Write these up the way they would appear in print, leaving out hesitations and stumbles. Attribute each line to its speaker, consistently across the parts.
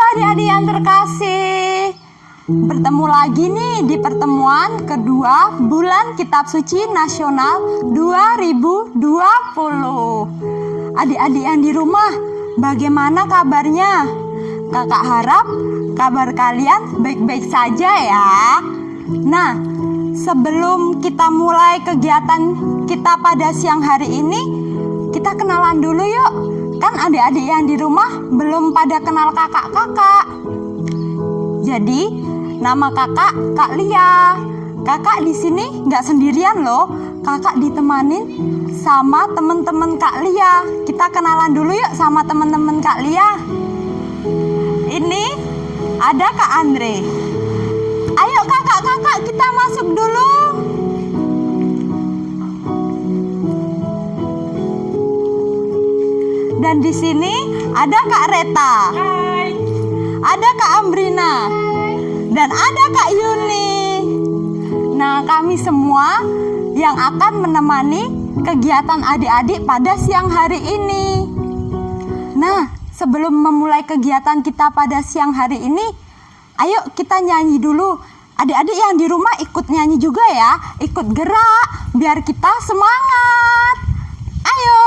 Speaker 1: adik-adik yang terkasih, bertemu lagi nih di pertemuan kedua bulan Kitab Suci Nasional 2020. Adik-adik yang di rumah, bagaimana kabarnya? Kakak harap kabar kalian baik-baik saja ya. Nah, sebelum kita mulai kegiatan kita pada siang hari ini, kita kenalan dulu yuk. Kan adik-adik yang di rumah belum pada kenal kakak-kakak. Jadi, nama kakak Kak Lia. Kakak di sini nggak sendirian loh. Kakak ditemanin sama teman-teman Kak Lia. Kita kenalan dulu yuk sama teman-teman Kak Lia. Ini ada Kak Andre. Ayo kakak-kakak kita masuk dulu. Dan di sini ada Kak Reta.
Speaker 2: Hai.
Speaker 1: Ada Kak Ambrina.
Speaker 2: Hai.
Speaker 1: Dan ada Kak Yuni. Nah, kami semua yang akan menemani kegiatan adik-adik pada siang hari ini. Nah, sebelum memulai kegiatan kita pada siang hari ini, ayo kita nyanyi dulu. Adik-adik yang di rumah ikut nyanyi juga ya. Ikut gerak biar kita semangat. Ayo.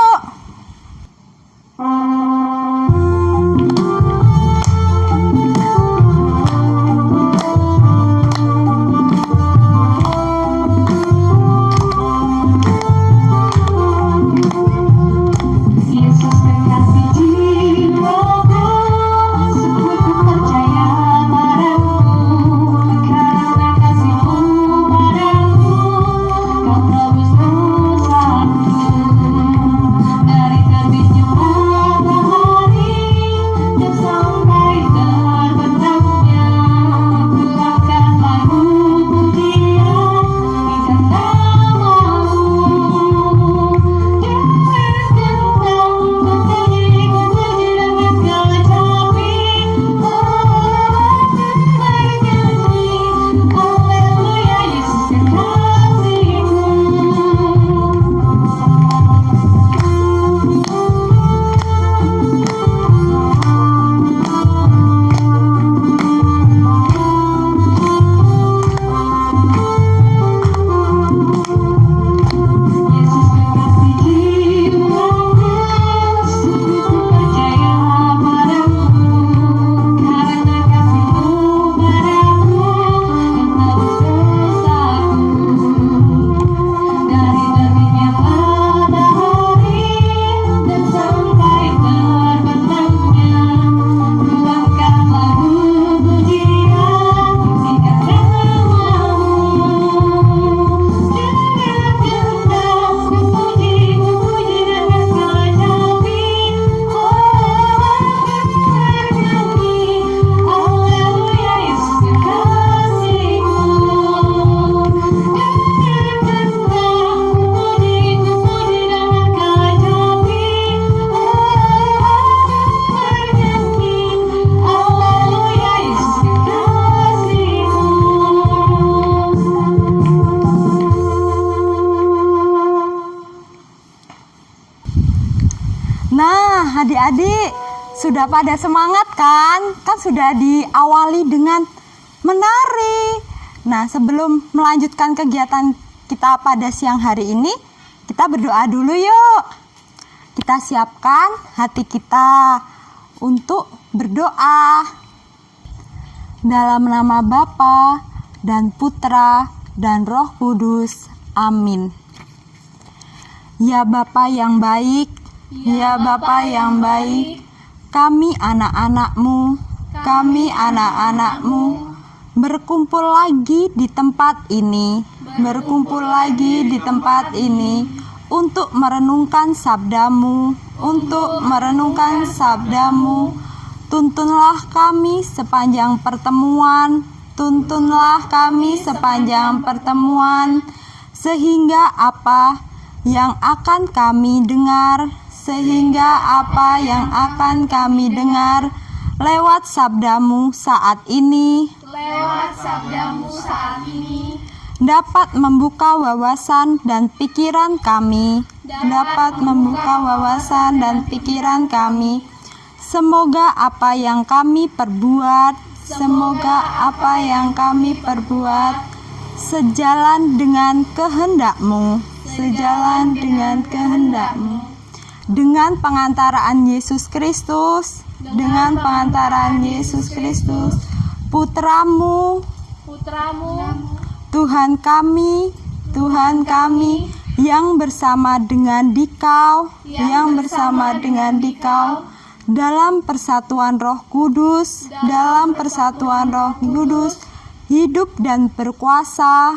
Speaker 1: Nah, adik-adik sudah pada semangat kan? Kan sudah diawali dengan menari. Nah, sebelum melanjutkan kegiatan kita pada siang hari ini, kita berdoa dulu yuk. Kita siapkan hati kita untuk berdoa. Dalam nama Bapa dan Putra dan Roh Kudus. Amin. Ya Bapa yang baik, ya Bapa yang baik, kami anak-anak-Mu, berkumpul lagi di tempat ini, untuk merenungkan sabda-Mu, Tuntunlah kami sepanjang pertemuan, sehingga apa yang akan kami dengar, lewat sabda-Mu saat ini, dapat membuka wawasan dan pikiran kami, Semoga apa yang kami perbuat sejalan dengan kehendak-Mu. Dengan pengantaraan Yesus Kristus, Putra-Mu, Tuhan kami yang bersama dengan Dikau, dalam persatuan Roh Kudus, hidup dan berkuasa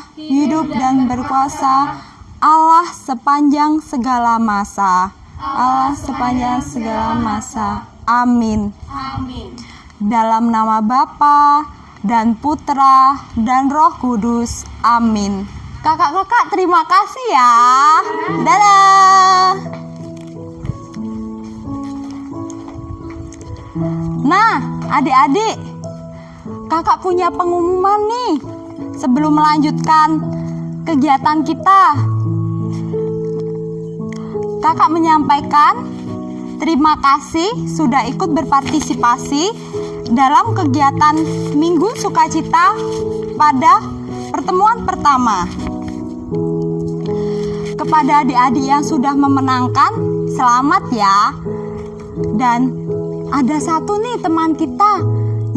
Speaker 1: Allah sepanjang segala masa. Amin. Dalam nama Bapa dan Putra dan Roh Kudus. Amin. Kakak-kakak, terima kasih ya. Dadah. Nah, adik-adik, kakak punya pengumuman nih sebelum melanjutkan kegiatan kita. Kakak menyampaikan terima kasih sudah ikut berpartisipasi dalam kegiatan Minggu Sukacita pada pertemuan pertama. Kepada adik-adik yang sudah memenangkan, selamat ya. Dan ada satu nih teman kita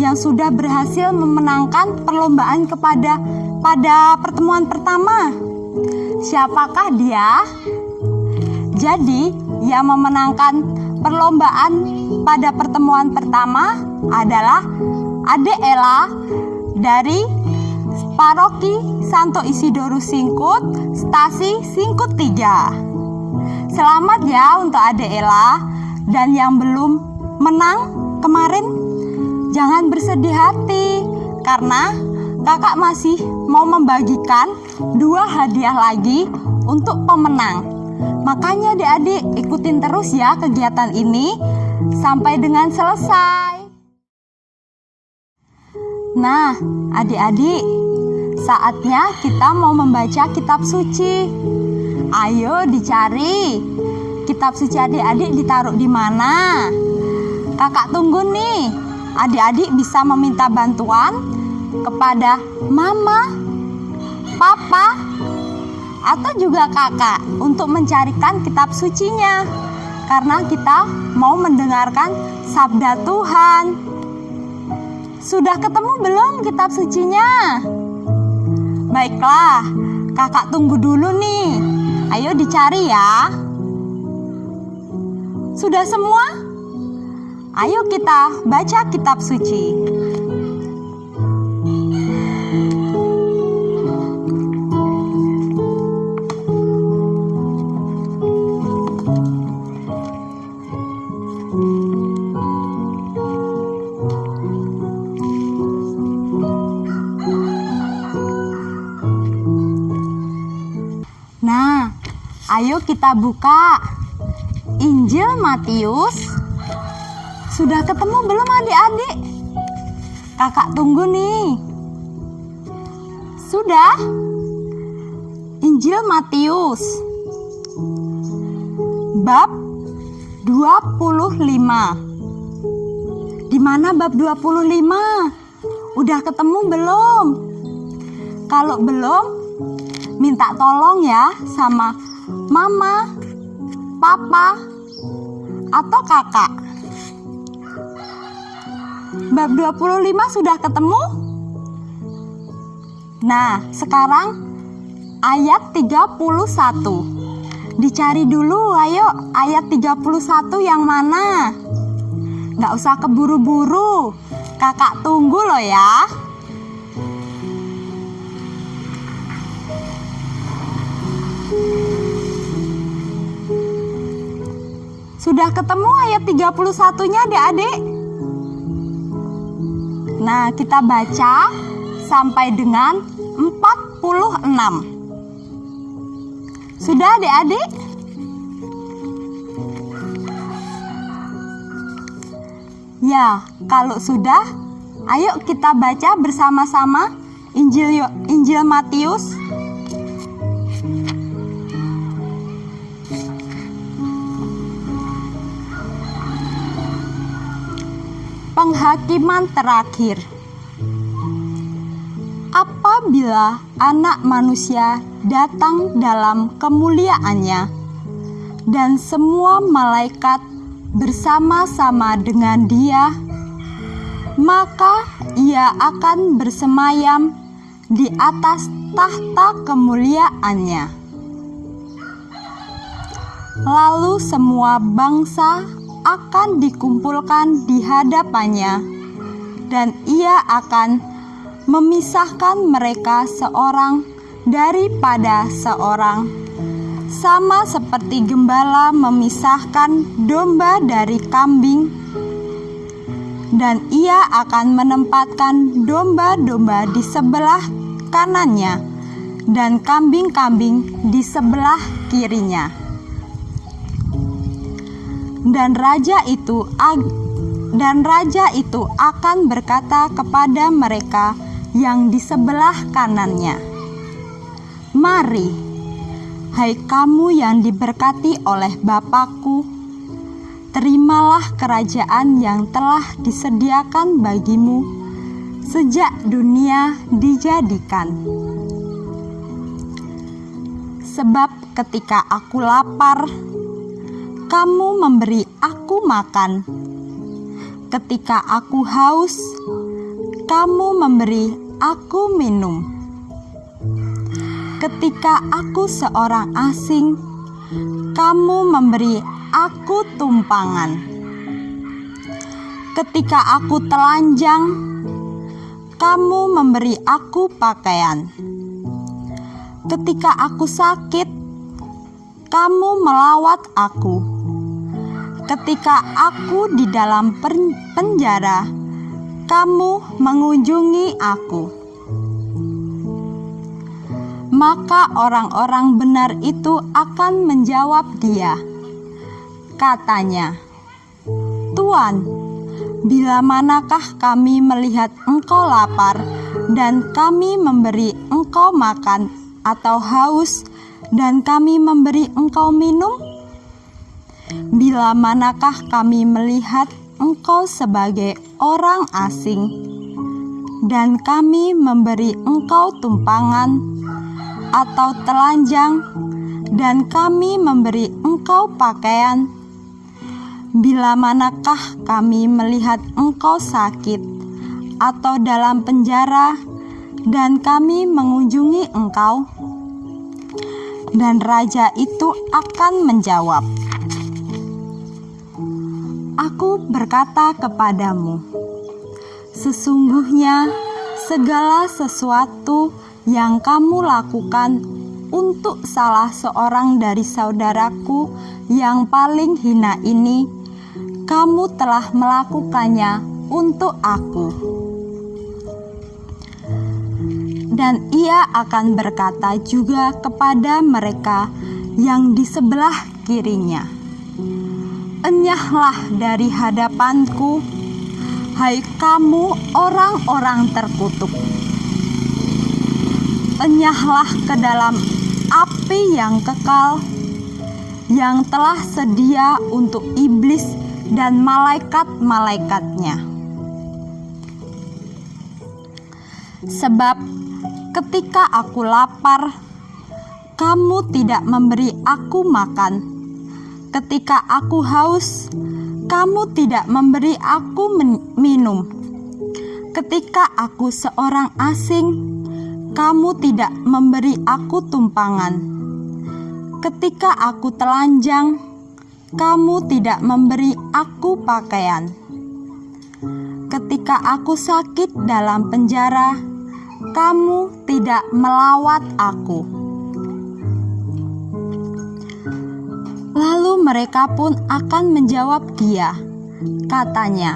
Speaker 1: yang sudah berhasil memenangkan perlombaan pada pertemuan pertama. Siapakah dia? Jadi, yang memenangkan perlombaan pada pertemuan pertama adalah Adik Ella dari Paroki Santo Isidorus Singkut, Stasi Singkut 3. Selamat ya untuk Adik Ella. Dan yang belum menang kemarin, jangan bersedih hati, karena kakak masih mau membagikan 2 hadiah lagi untuk pemenang. Makanya adik-adik ikutin terus ya kegiatan ini sampai dengan selesai. Nah, adik-adik, saatnya kita mau membaca kitab suci. Ayo dicari. Kitab suci adik-adik ditaruh di mana? Kakak tunggu nih. Adik-adik bisa meminta bantuan kepada mama, papa, atau juga kakak untuk mencarikan kitab sucinya, karena kita mau mendengarkan sabda Tuhan. Sudah ketemu belum kitab sucinya? Baiklah, kakak tunggu dulu nih. Ayo dicari ya. Sudah semua? Ayo kita baca kitab suci. Nah, ayo kita buka Injil Matius. Sudah ketemu belum adik-adik? Kakak tunggu nih. Sudah? Injil Matius bab 25. Di mana bab 25? Udah ketemu belum? Kalau belum, minta tolong ya sama mama, papa, atau kakak. Bab 25 sudah ketemu? Nah, sekarang ayat 31. Dicari dulu, ayo. Ayat 31 yang mana? Nggak usah keburu-buru. Kakak tunggu loh ya. Sudah ketemu ayat 31-nya adik-adik? Nah, kita baca sampai dengan 46. Sudah adik-adik? Ya, kalau sudah, ayo kita baca bersama-sama Injil Matius. penghakiman terakhir. Apabila Anak Manusia datang dalam kemuliaannya dan semua malaikat bersama-sama dengan Dia, maka Ia akan bersemayam di atas tahta kemuliaannya. Lalu semua bangsa akan dikumpulkan di hadapannya, dan Ia akan memisahkan mereka seorang daripada seorang, sama seperti gembala memisahkan domba dari kambing, dan Ia akan menempatkan domba-domba di sebelah kanannya dan kambing-kambing di sebelah kirinya. Dan raja itu akan berkata kepada mereka yang di sebelah kanannya, "Mari, hai kamu yang diberkati oleh Bapa-Ku, terimalah kerajaan yang telah disediakan bagimu sejak dunia dijadikan. Sebab ketika aku lapar, kamu memberi aku makan. Ketika aku haus, kamu memberi aku minum. Ketika aku seorang asing, kamu memberi aku tumpangan. Ketika aku telanjang, kamu memberi aku pakaian. Ketika aku sakit, kamu melawat aku. Ketika aku di dalam penjara, kamu mengunjungi aku." Maka orang-orang benar itu akan menjawab Dia, katanya, "Tuan, bila manakah kami melihat Engkau lapar dan kami memberi Engkau makan, atau haus dan kami memberi Engkau minum? Bila manakah kami melihat Engkau sebagai orang asing dan kami memberi Engkau tumpangan, atau telanjang dan kami memberi Engkau pakaian? Bila manakah kami melihat Engkau sakit atau dalam penjara dan kami mengunjungi Engkau?" Dan raja itu akan menjawab, "Aku berkata kepadamu, sesungguhnya segala sesuatu yang kamu lakukan untuk salah seorang dari saudaraku yang paling hina ini, kamu telah melakukannya untuk aku." Dan Ia akan berkata juga kepada mereka yang di sebelah kirinya, "Enyahlah dari hadapanku, hai kamu orang-orang terkutuk. Enyahlah ke dalam api yang kekal, yang telah sedia untuk iblis dan malaikat-malaikatnya. Sebab ketika aku lapar, kamu tidak memberi aku makan. Ketika aku haus, kamu tidak memberi aku minum. Ketika aku seorang asing, kamu tidak memberi aku tumpangan. Ketika aku telanjang, kamu tidak memberi aku pakaian. Ketika aku sakit dalam penjara, kamu tidak melawat aku." Lalu mereka pun akan menjawab Dia, katanya,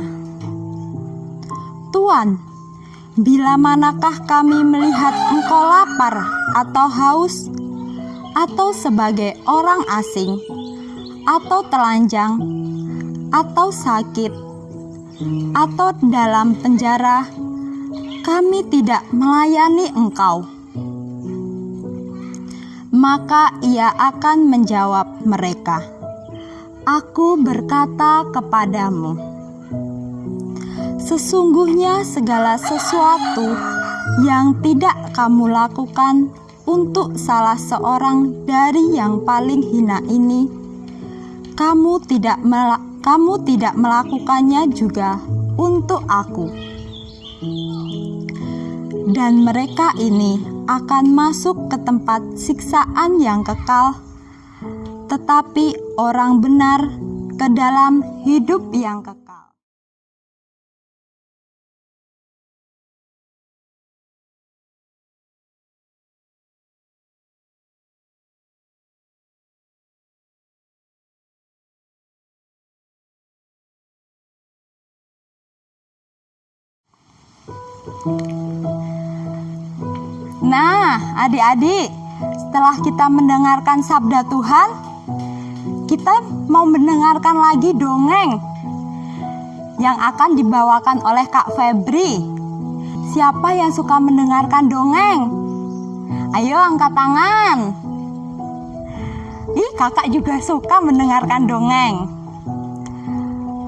Speaker 1: "Tuan, bila manakah kami melihat Engkau lapar atau haus, atau sebagai orang asing, atau telanjang, atau sakit, atau dalam penjara, kami tidak melayani Engkau?" Maka Ia akan menjawab mereka, "Aku berkata kepadamu, Sesungguhnya segala sesuatu yang tidak kamu lakukan untuk salah seorang dari yang paling hina ini, kamu tidak melakukannya juga untuk aku. Dan mereka ini akan masuk ke tempat siksaan yang kekal, tetapi orang benar ke dalam hidup yang kekal. Nah, adik-adik, setelah kita mendengarkan sabda Tuhan, kita mau mendengarkan lagi dongeng yang akan dibawakan oleh Kak Febri. Siapa yang suka mendengarkan dongeng? Ayo angkat tangan. Ih, kakak juga suka mendengarkan dongeng.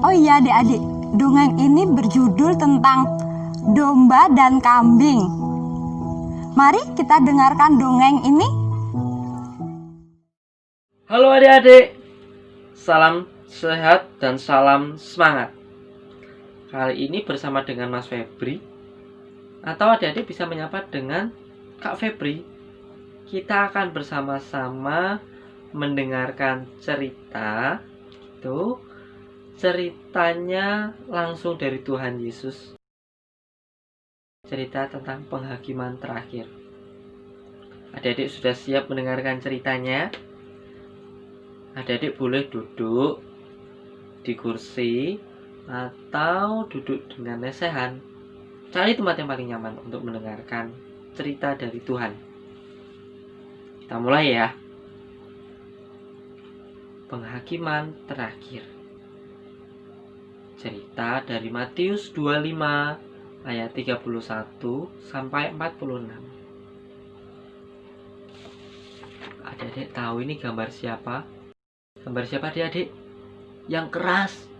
Speaker 1: Oh iya adik-adik, dongeng ini berjudul tentang domba dan kambing. Mari kita dengarkan dongeng ini.
Speaker 2: Halo adik-adik, salam sehat dan salam semangat. Kali ini bersama dengan Mas Febri, atau adik-adik bisa menyapa dengan Kak Febri. Kita akan bersama-sama mendengarkan cerita. Itu ceritanya langsung dari Tuhan Yesus. Cerita tentang penghakiman terakhir. Adik-adik sudah siap mendengarkan ceritanya? Adik-adik boleh duduk di kursi atau duduk dengan lesehan. Cari tempat yang paling nyaman untuk mendengarkan cerita dari Tuhan. Kita mulai ya. Penghakiman terakhir. Cerita dari Matius 25 ayat 31 sampai 46. Adik-adik tahu ini gambar siapa? Gambar siapa adik-adik? Yang keras.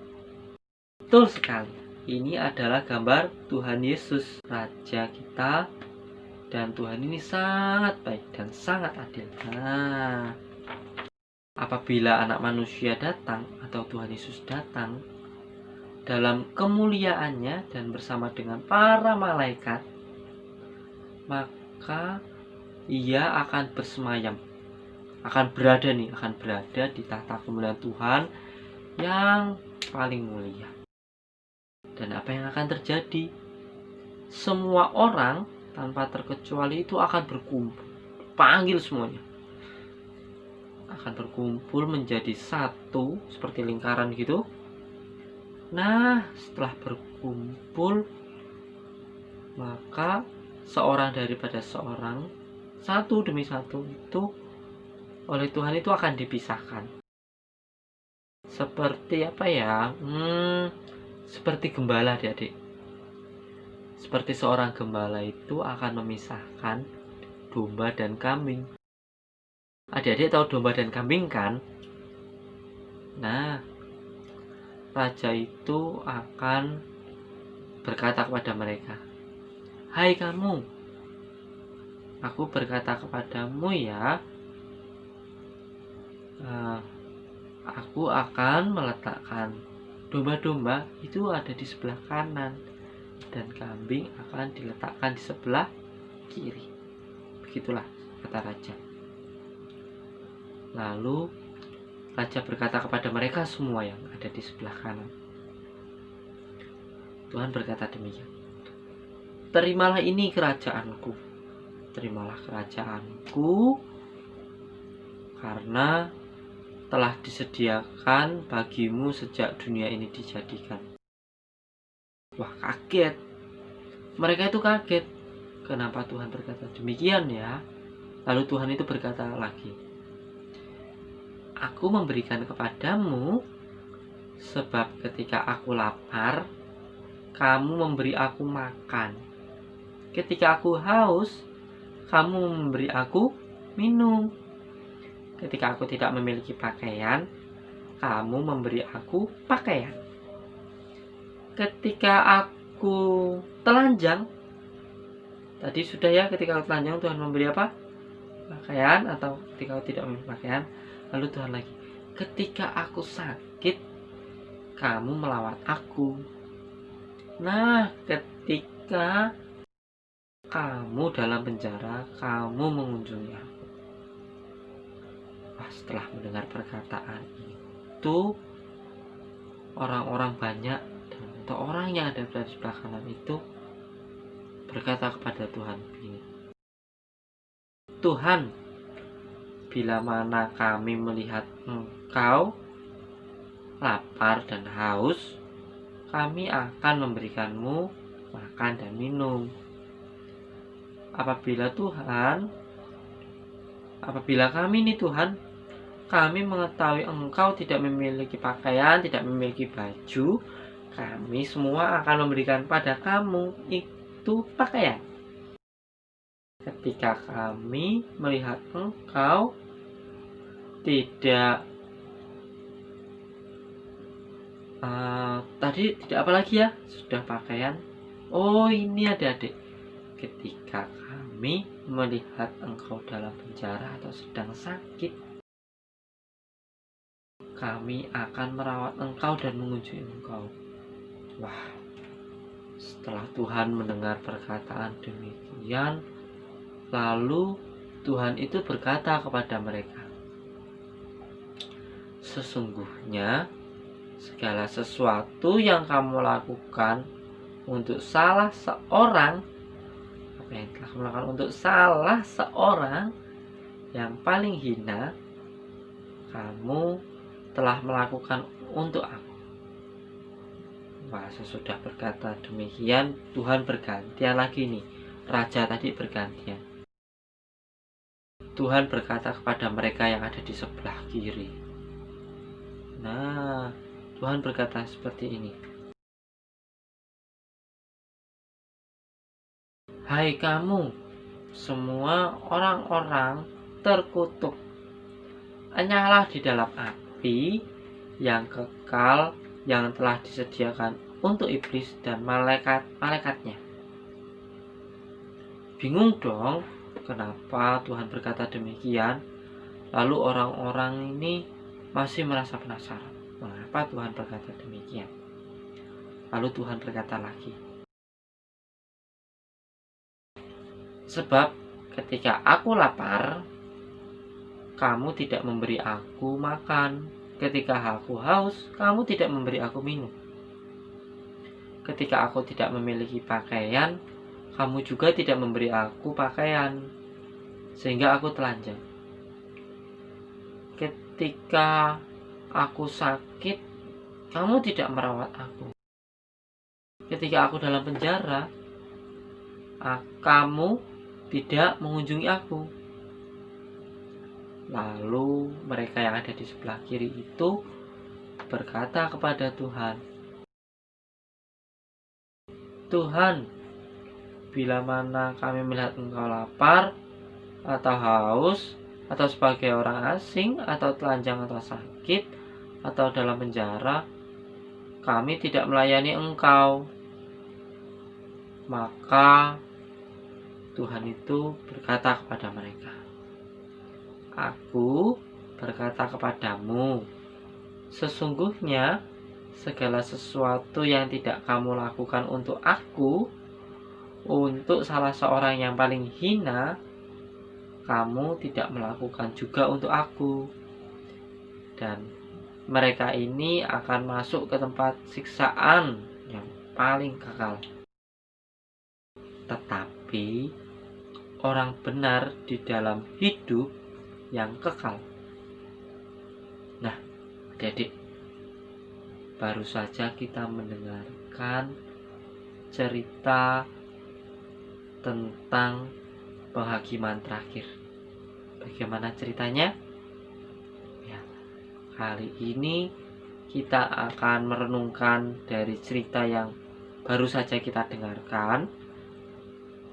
Speaker 2: Betul sekali. Ini adalah gambar Tuhan Yesus, Raja kita. Dan Tuhan ini sangat baik dan sangat adil. Nah, apabila anak manusia datang atau Tuhan Yesus datang dalam kemuliaannya dan bersama dengan para malaikat, maka ia akan bersemayam, akan berada di tahta kemuliaan Tuhan yang paling mulia. Dan apa yang akan terjadi? Semua orang tanpa terkecuali itu akan berkumpul, panggil semuanya, akan berkumpul menjadi satu seperti lingkaran gitu. Nah, setelah berkumpul, maka seorang daripada seorang, satu demi satu itu oleh Tuhan itu akan dipisahkan. Seperti apa ya? Seperti gembala adik-adik. Seperti seorang gembala itu akan memisahkan domba dan kambing. Adik-adik tahu domba dan kambing kan? Nah, raja itu akan berkata kepada mereka, "Hai kamu, aku berkata kepadamu ya, aku akan meletakkan domba-domba itu ada di sebelah kanan dan kambing akan diletakkan di sebelah kiri." Begitulah kata raja. Lalu raja berkata kepada mereka semua yang ada di sebelah kanan. Tuhan berkata demikian, "Terimalah ini kerajaanku. Terimalah kerajaanku karena telah disediakan bagimu sejak dunia ini dijadikan." Wah, kaget. Mereka itu kaget. Kenapa Tuhan berkata demikian ya? Lalu Tuhan itu berkata lagi, "Aku memberikan kepadamu sebab ketika aku lapar, kamu memberi aku makan. Ketika aku haus, kamu memberi aku minum. Ketika aku tidak memiliki pakaian, kamu memberi aku pakaian. Ketika aku telanjang, tadi sudah ya, ketika aku telanjang Tuhan memberi apa? Pakaian. Atau ketika aku tidak memberi pakaian, lalu Tuhan lagi, ketika aku sakit kamu melawat aku. Nah, ketika kamu dalam penjara kamu mengunjungi aku. Setelah mendengar perkataan itu, orang-orang banyak atau orang yang ada di sebelah kanan itu berkata kepada Tuhan begini, Tuhan, bila mana kami melihat Engkau lapar dan haus, kami akan memberikanmu makan dan minum. Apabila kami nih Tuhan, kami mengetahui Engkau tidak memiliki pakaian, tidak memiliki baju, kami semua akan memberikan pada kamu itu pakaian. Ketika kami melihat Engkau tidak tadi tidak apa lagi ya, sudah pakaian. Oh, ini adik-adik, ketika kami melihat Engkau dalam penjara atau sedang sakit, kami akan merawat Engkau dan mengunjungi Engkau. Wah, setelah Tuhan mendengar perkataan demikian, lalu Tuhan itu berkata kepada mereka, sesungguhnya segala sesuatu yang kamu lakukan untuk salah seorang, apa yang telah kamu lakukan untuk salah seorang yang paling hina, kamu telah melakukan untuk aku. Wah, sesudah berkata demikian, Tuhan bergantian lagi nih. Raja tadi bergantian. Tuhan berkata kepada mereka yang ada di sebelah kiri. Nah, Tuhan berkata seperti ini. Hai kamu, semua orang-orang terkutuk, enyahlah di dalam api yang kekal yang telah disediakan untuk iblis dan malaikat-malaikatnya. Bingung dong, kenapa Tuhan berkata demikian? Lalu orang-orang ini masih merasa penasaran, mengapa Tuhan berkata demikian? Lalu Tuhan berkata lagi, sebab ketika aku lapar, kamu tidak memberi aku makan. Ketika aku haus, kamu tidak memberi aku minum. Ketika aku tidak memiliki pakaian, kamu juga tidak memberi aku pakaian, sehingga aku telanjang. Ketika aku sakit, kamu tidak merawat aku. Ketika aku dalam penjara, kamu tidak mengunjungi aku. Lalu mereka yang ada di sebelah kiri itu berkata kepada Tuhan, Tuhan, bila mana kami melihat Engkau lapar atau haus, atau sebagai orang asing, atau telanjang atau sakit, atau dalam penjara, kami tidak melayani Engkau. Maka Tuhan itu berkata kepada mereka, Aku berkata kepadamu, sesungguhnya segala sesuatu yang tidak kamu lakukan untuk aku, untuk salah seorang yang paling hina, kamu tidak melakukan juga untuk aku. Dan mereka ini akan masuk ke tempat siksaan yang paling kekal. Tetapi orang benar di dalam hidup yang kekal. Nah, adik-adik, baru saja kita mendengarkan cerita tentang penghakiman terakhir. Bagaimana ceritanya? Ya, kali ini kita akan merenungkan dari cerita yang baru saja kita dengarkan.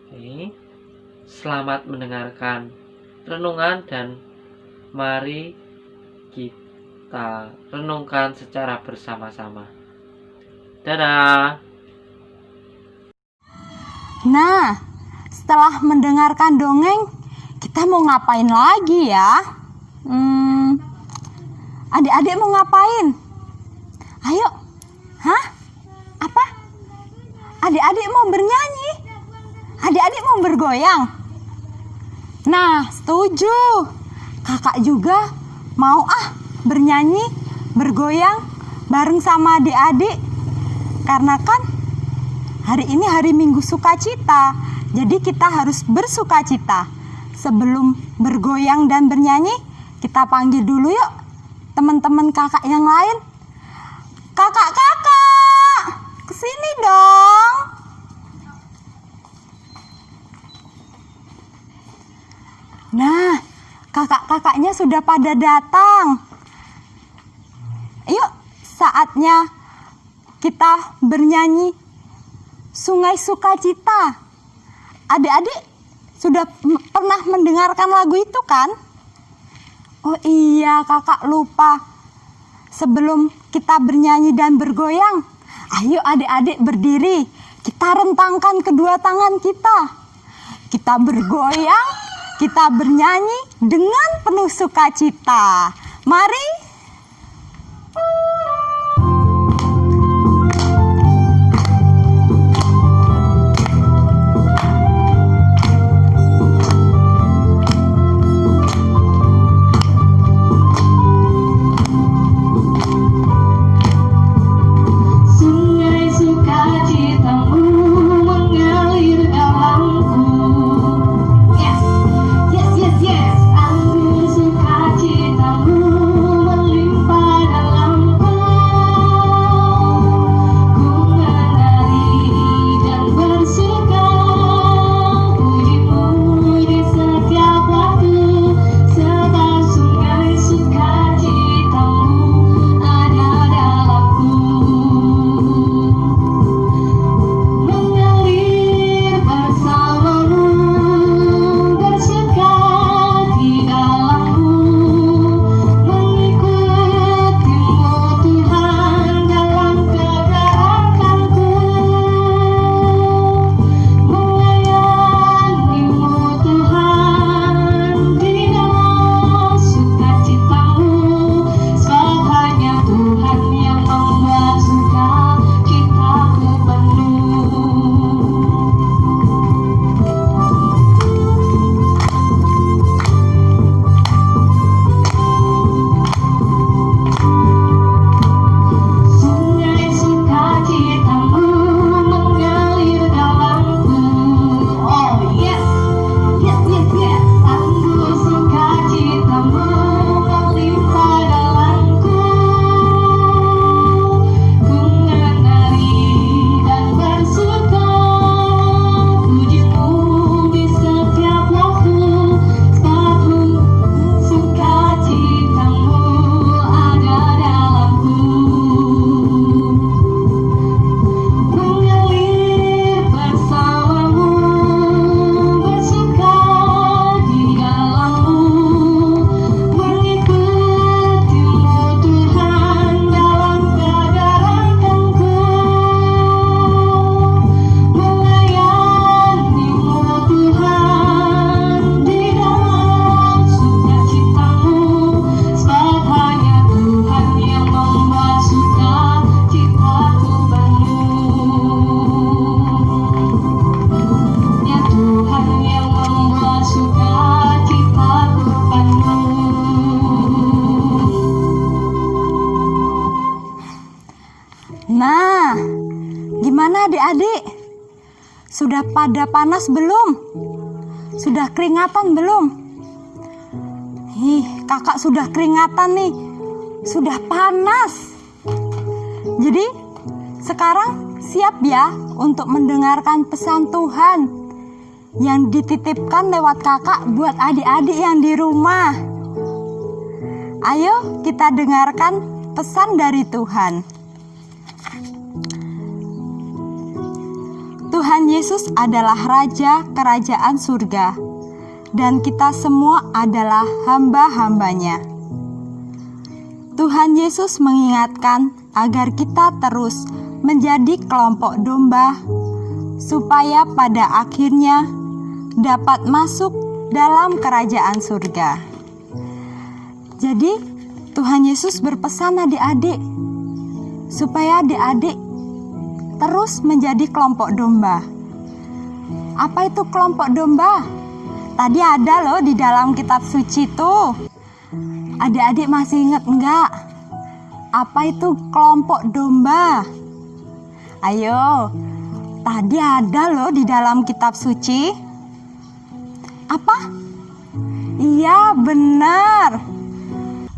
Speaker 2: Oke. Selamat mendengarkan renungan dan mari kita renungkan secara bersama-sama. Dadah.
Speaker 1: Nah, setelah mendengarkan dongeng, kita mau ngapain lagi ya? Adik-adik mau ngapain? Ayo. Hah? Apa? Adik-adik mau bernyanyi? Adik-adik mau bergoyang? Nah, setuju. Kakak juga mau bernyanyi, bergoyang bareng sama adik-adik. Karena kan hari ini hari Minggu Sukacita. Jadi kita harus bersukacita. Sebelum bergoyang dan bernyanyi, kita panggil dulu yuk teman-teman kakak yang lain. Kakak-kakak, kesini dong. Nah, kakak-kakaknya sudah pada datang. Yuk, saatnya kita bernyanyi Sungai Sukacita. Adik-adik sudah pernah mendengarkan lagu itu kan? Oh iya, kakak lupa. Sebelum kita bernyanyi dan bergoyang, ayo adik-adik berdiri. Kita rentangkan kedua tangan kita. Kita bergoyang, kita bernyanyi dengan penuh sukacita. Mari. Nah, gimana adik-adik? Sudah pada panas belum? Sudah keringatan belum? Kakak sudah keringatan nih. Sudah panas. Jadi, sekarang siap ya untuk mendengarkan pesan Tuhan yang dititipkan lewat kakak buat adik-adik yang di rumah. Ayo kita dengarkan pesan dari Tuhan. Tuhan Yesus adalah Raja Kerajaan Surga, dan kita semua adalah hamba-hambanya. Tuhan Yesus mengingatkan agar kita terus menjadi kelompok domba supaya pada akhirnya dapat masuk dalam kerajaan surga. Jadi Tuhan Yesus berpesan adik-adik supaya adik-adik terus menjadi kelompok domba. Apa itu kelompok domba? Tadi ada loh di dalam kitab suci tuh. Adik-adik masih ingat enggak? Apa itu kelompok domba? Ayo, tadi ada loh di dalam kitab suci. Apa? Iya, benar.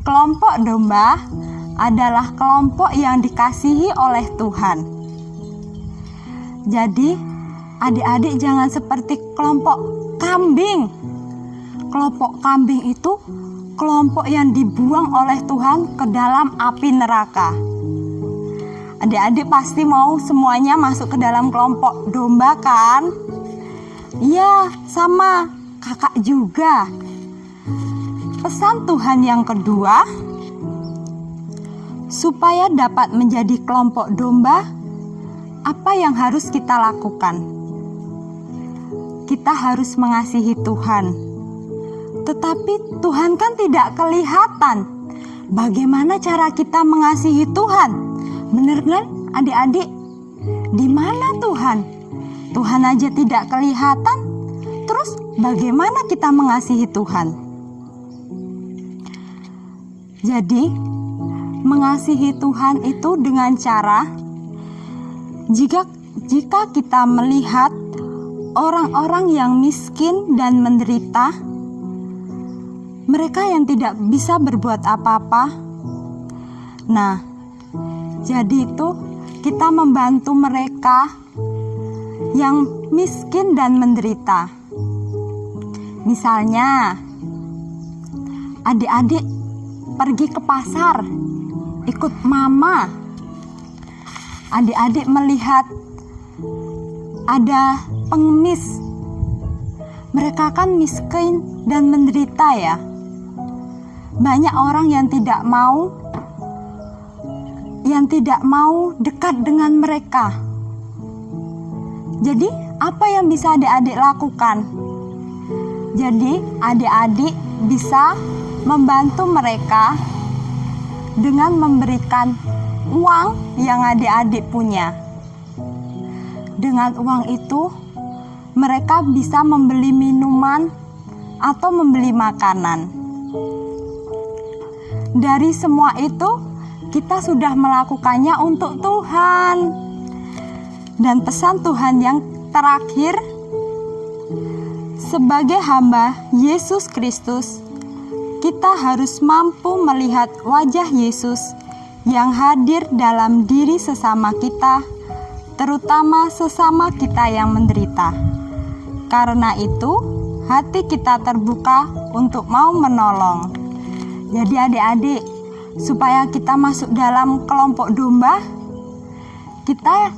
Speaker 1: Kelompok domba adalah kelompok yang dikasihi oleh Tuhan. Jadi, adik-adik jangan seperti kelompok kambing. Kelompok kambing itu kelompok yang dibuang oleh Tuhan ke dalam api neraka. Adik-adik pasti mau semuanya masuk ke dalam kelompok domba kan? Iya, sama kakak juga. Pesan Tuhan yang kedua, supaya dapat menjadi kelompok domba, apa yang harus kita lakukan? Kita harus mengasihi Tuhan. Tetapi Tuhan kan tidak kelihatan. Bagaimana cara kita mengasihi Tuhan? Benar kan adik-adik? Di mana Tuhan? Tuhan aja tidak kelihatan. Terus bagaimana kita mengasihi Tuhan? Jadi, mengasihi Tuhan itu dengan cara jika kita melihat orang-orang yang miskin dan menderita, mereka yang tidak bisa berbuat apa-apa. Nah, jadi itu kita membantu mereka yang miskin dan menderita. Misalnya, adik-adik pergi ke pasar, ikut mama. Adik-adik melihat ada pengemis. Mereka kan miskin dan menderita ya. Banyak orang yang tidak mau dekat dengan mereka. Jadi, apa yang bisa adik-adik lakukan? Jadi, adik-adik bisa membantu mereka dengan memberikan uang yang adik-adik punya. Dengan uang itu, mereka bisa membeli minuman atau membeli makanan. Dari semua itu, kita sudah melakukannya untuk Tuhan. Dan pesan Tuhan yang terakhir, sebagai hamba Yesus Kristus, kita harus mampu melihat wajah Yesus yang hadir dalam diri sesama kita, terutama sesama kita yang menderita. Karena itu, hati kita terbuka untuk mau menolong. Jadi adik-adik, supaya kita masuk dalam kelompok domba, kita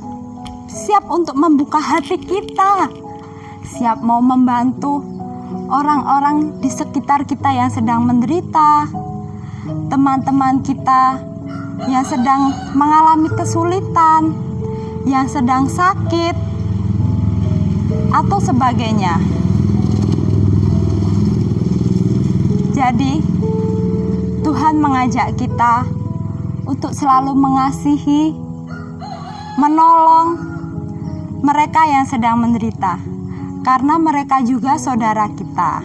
Speaker 1: siap untuk membuka hati kita, siap mau membantu orang-orang di sekitar kita yang sedang menderita, teman-teman kita yang sedang mengalami kesulitan, yang sedang sakit, atau sebagainya. Jadi, Tuhan mengajak kita untuk selalu mengasihi, menolong mereka yang sedang menderita, karena mereka juga saudara kita.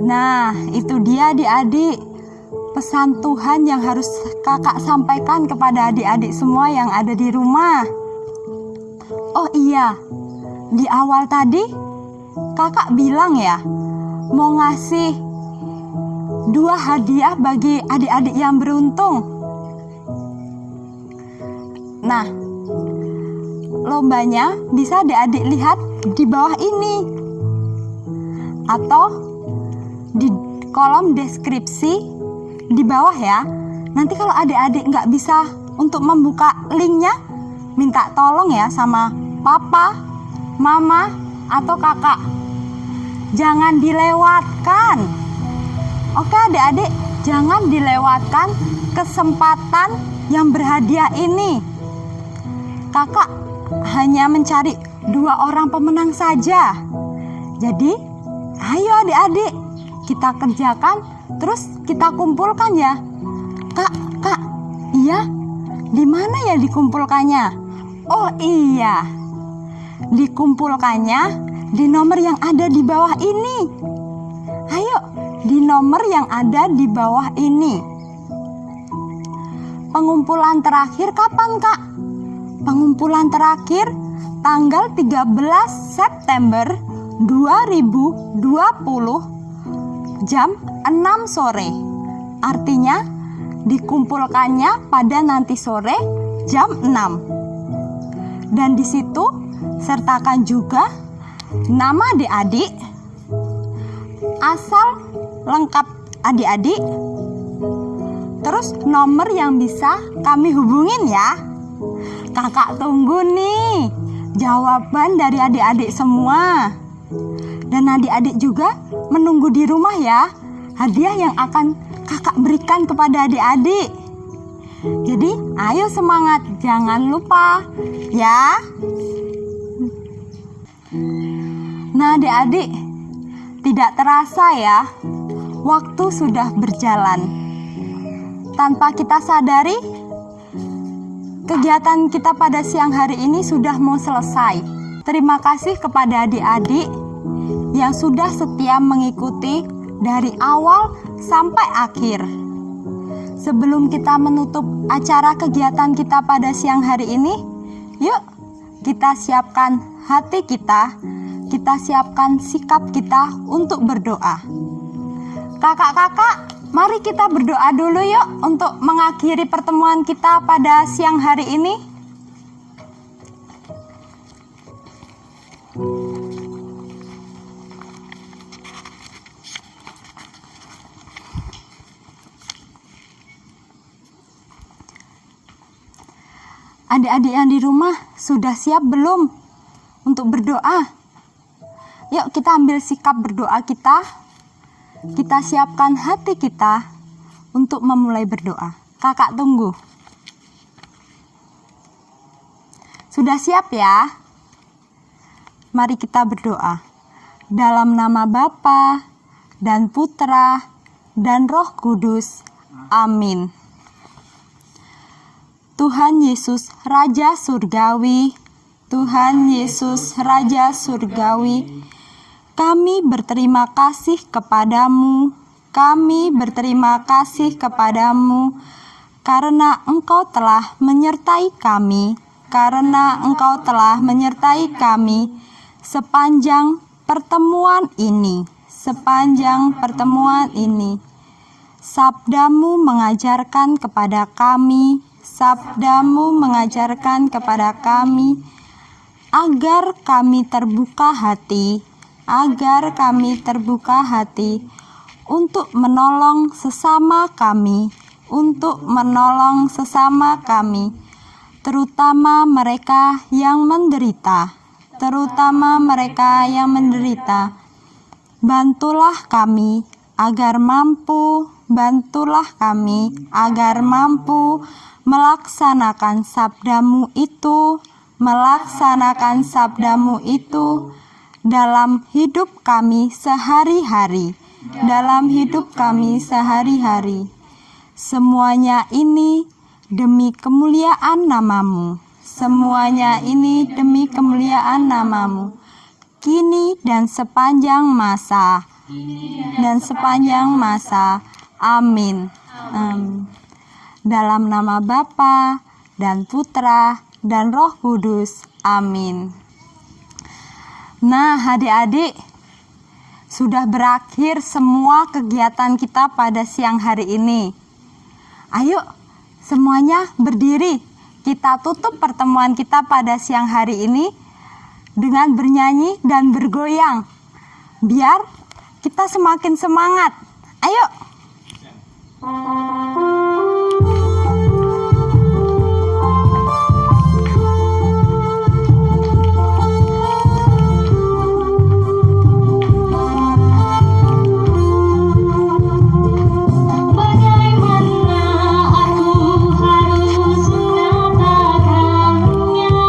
Speaker 1: Nah, itu dia adik-adik, pesan Tuhan yang harus kakak sampaikan kepada adik-adik semua yang ada di rumah. Oh iya, di awal tadi kakak bilang ya, mau ngasih 2 hadiah bagi adik-adik yang beruntung. Nah, lombanya bisa adik-adik lihat di bawah ini atau di kolom deskripsi di bawah ya. Nanti kalau adik-adik nggak bisa untuk membuka linknya, minta tolong ya sama papa, mama, atau kakak. Jangan dilewatkan. Oke adik-adik, jangan dilewatkan kesempatan yang berhadiah ini. Kakak hanya mencari 2 orang pemenang saja. Jadi, ayo adik-adik, kita kerjakan, terus kita kumpulkan ya. Kak, iya? Di mana ya dikumpulkannya? Oh iya, dikumpulkannya di nomor yang ada di bawah ini. Ayo, di nomor yang ada di bawah ini. Pengumpulan terakhir kapan, Kak? Pengumpulan terakhir tanggal 13 September 2020 jam 6 sore. Artinya dikumpulkannya pada nanti sore jam 6. Dan di situ sertakan juga nama adik-adik, asal lengkap adik-adik, terus nomor yang bisa kami hubungin ya. Kakak tunggu nih jawaban dari adik-adik semua. Dan adik-adik juga menunggu di rumah ya hadiah yang akan kakak berikan kepada adik-adik. Jadi ayo semangat, jangan lupa ya. Nah adik-adik, tidak terasa ya, waktu sudah berjalan. Tanpa kita sadari, kegiatan kita pada siang hari ini sudah mau selesai. Terima kasih kepada adik-adik yang sudah setia mengikuti dari awal sampai akhir. Sebelum kita menutup acara kegiatan kita pada siang hari ini, yuk kita siapkan hati kita siapkan sikap kita untuk berdoa. Kakak-kakak, mari kita berdoa dulu yuk untuk mengakhiri pertemuan kita pada siang hari ini. Adik-adik yang di rumah sudah siap belum untuk berdoa? Yuk kita ambil sikap berdoa kita. Kita siapkan hati kita untuk memulai berdoa. Kakak tunggu. Sudah siap ya? Mari kita berdoa. Dalam nama Bapa dan Putra dan Roh Kudus. Amin. Tuhan Yesus Raja Surgawi, Tuhan Yesus Raja Surgawi, kami berterima kasih kepadamu, karena Engkau telah menyertai kami, sepanjang pertemuan ini. Sabdamu mengajarkan kepada kami, agar kami terbuka hati untuk menolong sesama kami, terutama mereka yang menderita. Bantulah kami agar mampu melaksanakan sabdamu itu dalam hidup kami sehari-hari. Semuanya ini demi kemuliaan namamu. Kini dan sepanjang masa. Amin. Dalam nama Bapa dan Putra dan Roh Kudus. Amin. Nah, adik-adik, sudah berakhir semua kegiatan kita pada siang hari ini. Ayo, semuanya berdiri. Kita tutup pertemuan kita pada siang hari ini dengan bernyanyi dan bergoyang. Biar kita semakin semangat. Ayo.
Speaker 3: Bagaimana aku harus mengatakannya?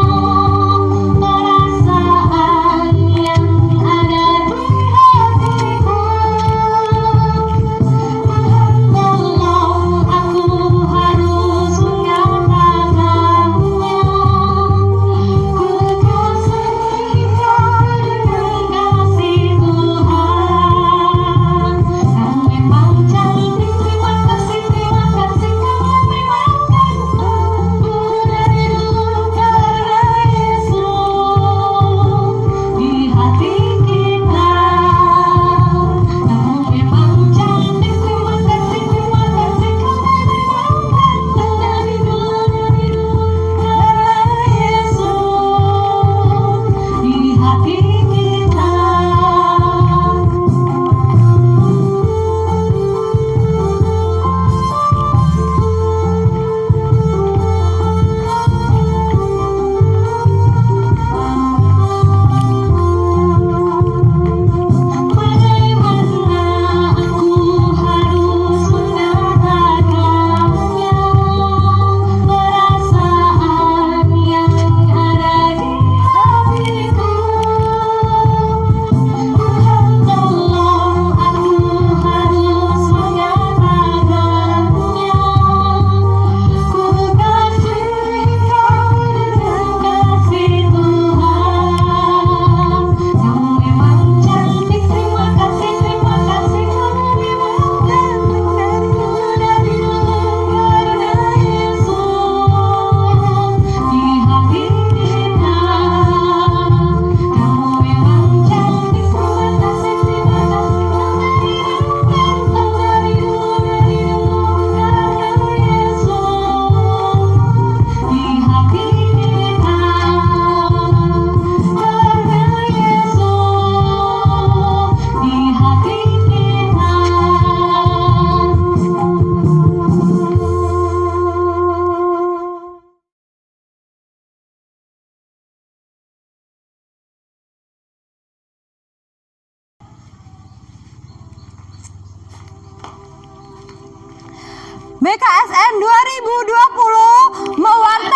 Speaker 1: BKSN 2020 mewartakan